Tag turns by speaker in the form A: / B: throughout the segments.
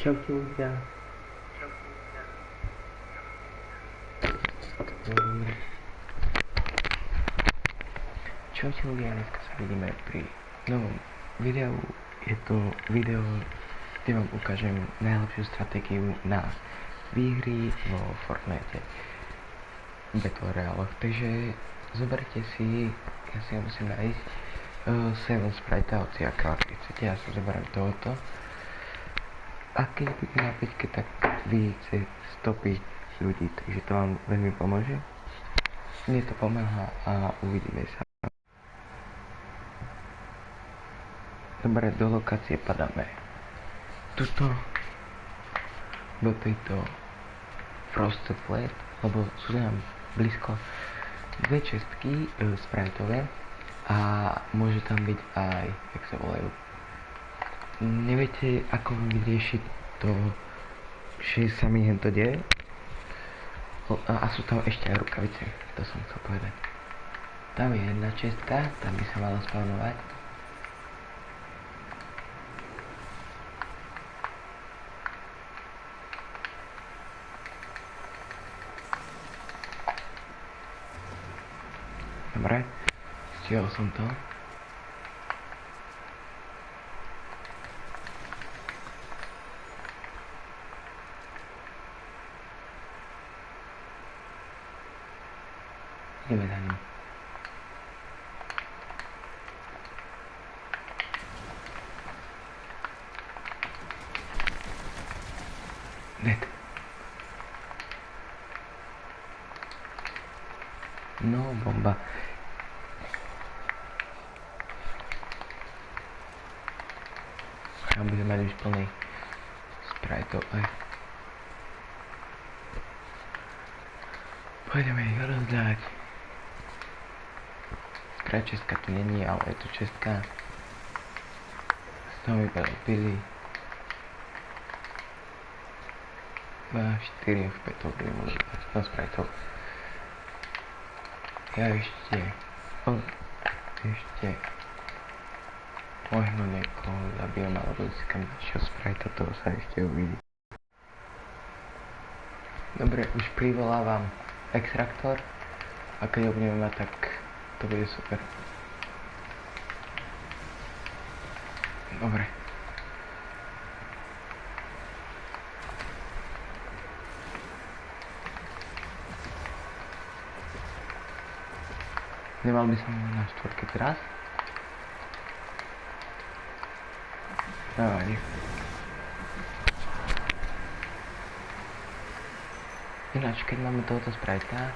A: Čaute ľudia. Čaute ľudia, dneska sa vidíme pri novom videu. Je to video, kde vám ukážem najlepšiu stratégiu na výhry vo Fortnite Battle Royale. Takže zoberte si, ja si ho musím nájsť, 7 Sprite hociaká, keď chcete, ja sa zoberiem tohoto. A keď budete na 5, tak vy chce stopiť ľudí, takže to vám veľmi pomôže. Mne to pomáha a uvidíme sa. Dobre, do lokácie padáme tuto do tejto Frosted Flat, lebo sú nám blízko dve čestky spriteové a môže tam byť aj, jak sa volajú, neviete ako vyriešiť to, že sa mi hento deje, a sú tam ešte aj rukavice, to som chcel povedať. Tam je jedna čestka, tam by sa malo spawnovať. Dobre, stihol som to. Ideme za ním. Dead. No, bomba. Ja budem mať už plný spriteov aj. Pôjdeme ich rozdať. Česká tu není, ale je tu česká. Z toho mi pili 4 FP to budem užívať. No spriteov. Ja ešte možno niekoho zabijem, alebo získam ďalšieho sprite, toho sa ešte uvidí. Dobre, už privolávam extraktor a keď ho budeme mať, tak to bude super. Dobre. Nemal by som na 4 teraz? Nevadí. Ináč, keď máme tohoto sprite'a,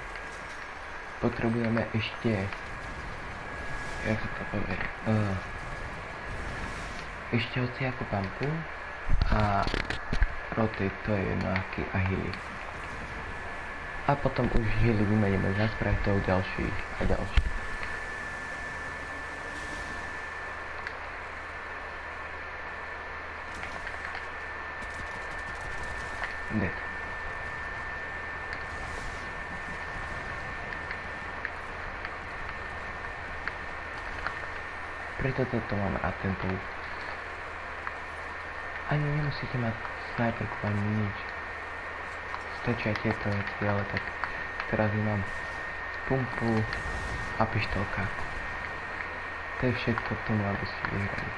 A: potrebujeme ešte, jak sa to povie, ešte hociakú pampu a roty, to je jedno aký, a healy. A potom už healy vymeníme za spriteov ďalších a ďalších. Dead. Preto toto mám rád, tento loot. Ani nemusíte mať sniperku ani nič. Stačia tieto veci, ale tak teraz mám pumpu a pištolka. To je všetko k tomu, aby ste vyhrali.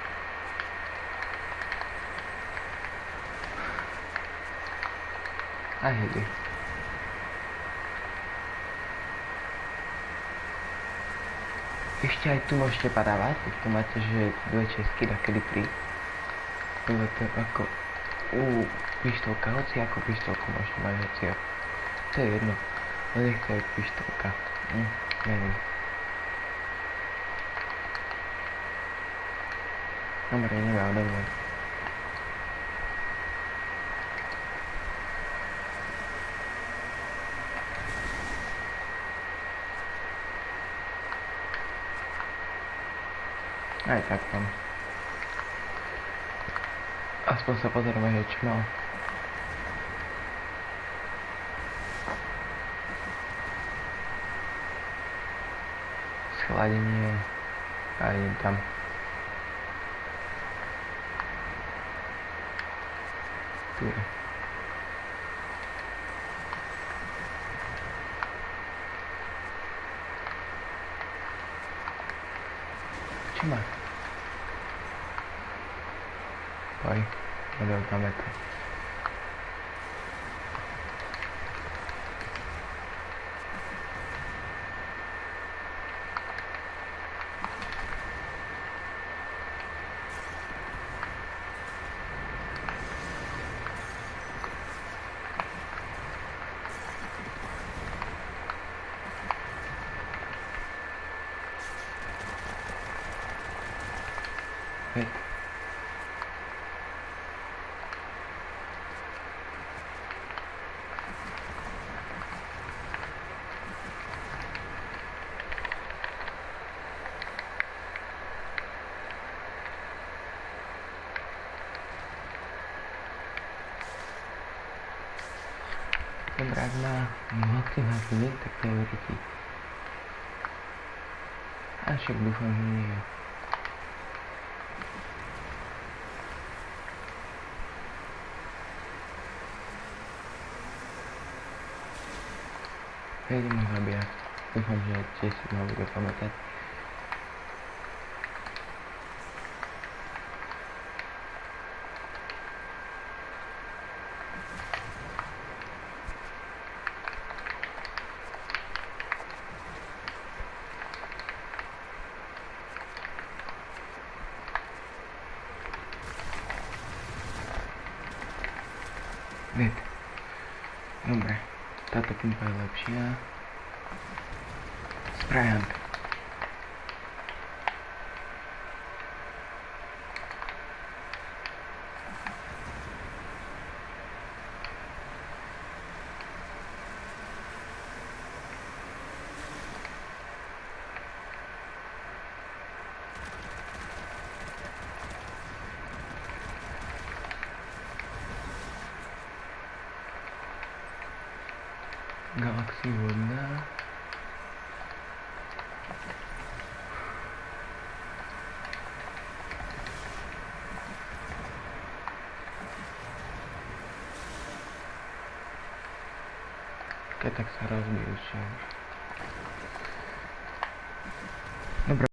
A: A hedy. Ešte aj tu môžete padávať, keď tu máte, že dve česky, takedy 3. To je ako pištolka, hoci ako pištolku môžete mať, hoci ako. To je jedno, ale nech to je pištolka. Neviem. Dobre, neviem. Aj tak tam. Aspoň sa pozrieme, že čo mal. Schladenie a idem tam. tu je. Čo má? Poj, ododáme to. Hej. Dobre, ak má aktivátny link, tak to je veríky. A však dúfam, že nie. Ja idem ho zabíjať. Dúfam, že tiež si ma bude pamätať. Net. Dobre. Táto pumpa je lepšia. Sprajant. Galaxy vodná. Keď tak sa rozbijú čo už. Dobre.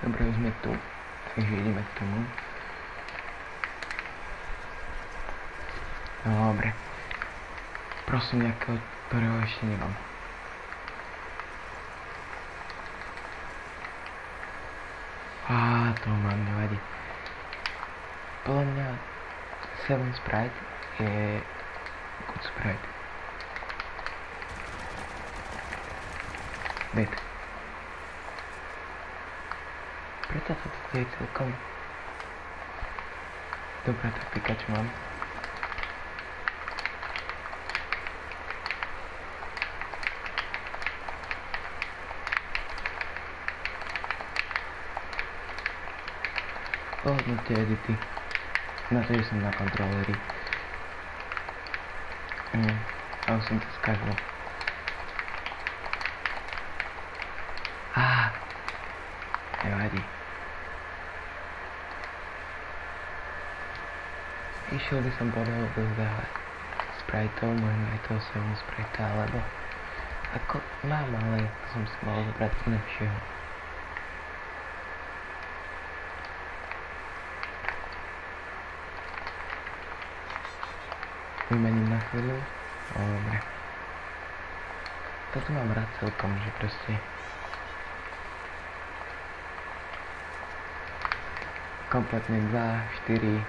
A: Dobre, už sme tu. Takže ideme k tomu. Dobre. Prosím, nejakého, ktorého ešte nemám. To mám, nevadí. Podľa mňa 7 Sprite je good Sprite. Bit. Preto sa to je celkom dobrá taktika, čo mám. Pohodnúte edity. Na to, že som na kontroleri. A už som to skazil. Nevadí. Išiel by som podľa odozdávať Spriteov, možno aj toho 7 Sprite, alebo ako mám, ale som si mal zobrať lepšieho. Vymením na chvíľu. Dobre. Toto mám rád celkom, že proste kompletne 2, 4,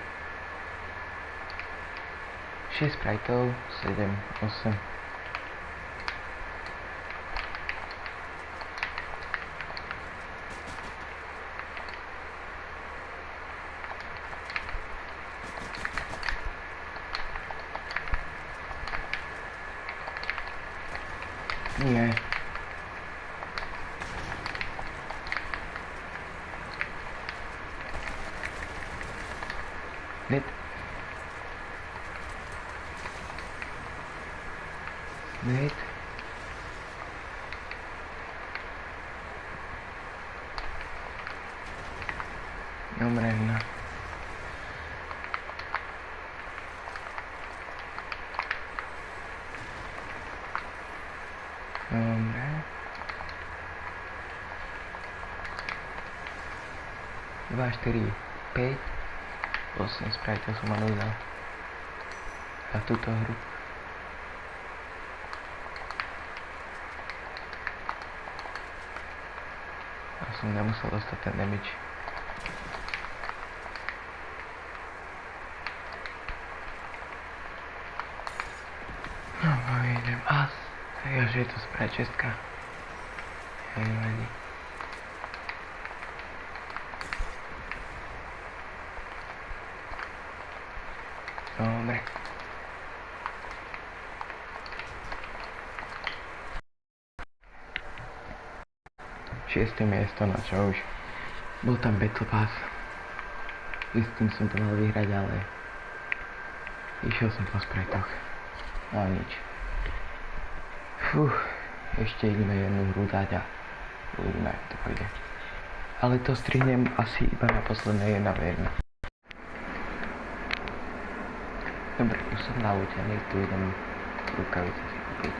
A: 6 Spriteov, 7, 8. Nie. Net. Net. Dobre, no. 2, 4, 5, 8 spraviteľ som ma dodal na túto hru. A som nemusel dostať ten damage. No, idem as. Jože je to spraviť čestka. Ja nevadí. Dobre. 6. miesto, no čo už. Bol tam Battle Pass. S tým som to mal vyhrať, ale išiel som po sprajtoch. No nič. Ešte ideme jednu hru dať a uvidíme, ako to pôjde. Ale to strihnem asi iba na posledné 1v1. Dobre, už som naučený, tu idem rukavice si kúpiť.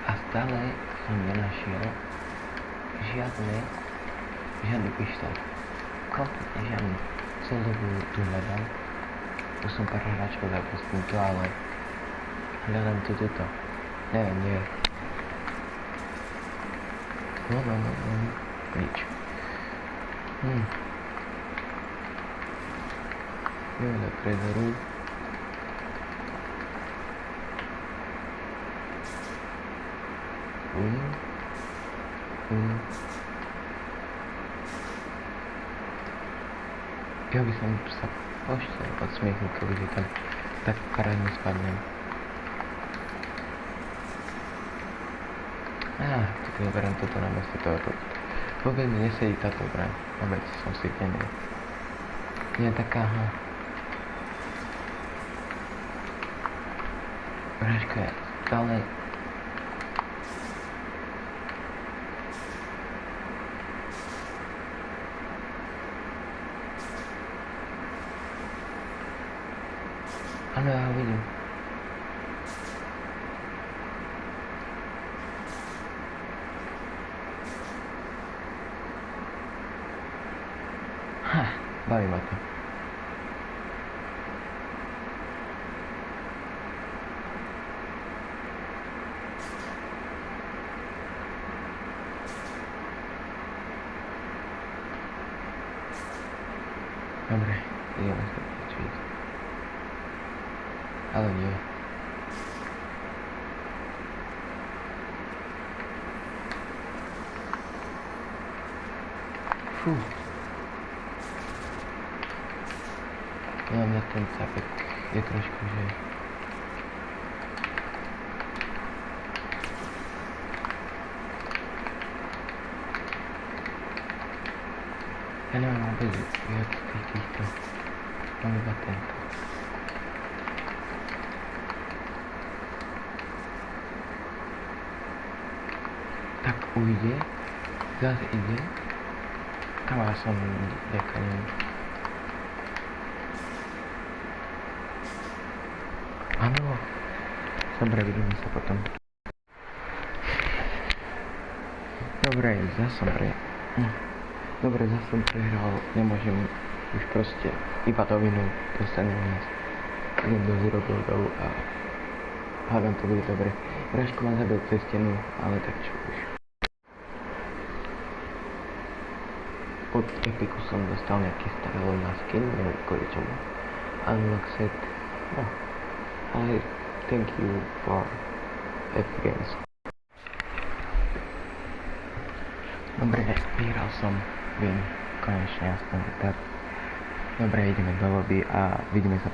A: A stále som nenašiel žiadny pištol. Kompletne žiadny. Celú dobu tu hľadám. Už som pár hráčov zabil s týmto, ale hľadám tuto. Neviem, nie. No, nič. Ideme do trezoru. Ja by som sa pošťal od smiechu, kebyže tam tak krajne spadnem. Tak zoberiem toto na miesto tohoto. Vôbec mi nesedí táto zbraň. Vôbec som si tenil. Nie taká, Vražka je stále. Áno, ja ho vidím. Baví ma to. Dobre, ideme sa počuť. Ale nie. Ja mňa ten capek je trošku, že... Ja nemám vôbec viac týchto. Mám iba tento. Tak ujde, zase ide. Kam ja som ďakaním. Áno. Dobre, vidíme sa potom. Dobre, zase som prehral. Nemôžem už proste iba do vinu dostanem nás. Idem do zero buildov a hádam to bude dobre. Vražku ma zabil cez stenu, ale tak čo už. Od Epiku som dostal nejaký starý na skin, neviem kvôli čomu. Unlock set. No. Ale thank you for Epic Games. Dobre, vyhral som. Viem, konečne aspoň tak. Dobre, ideme do lobby a vidíme sa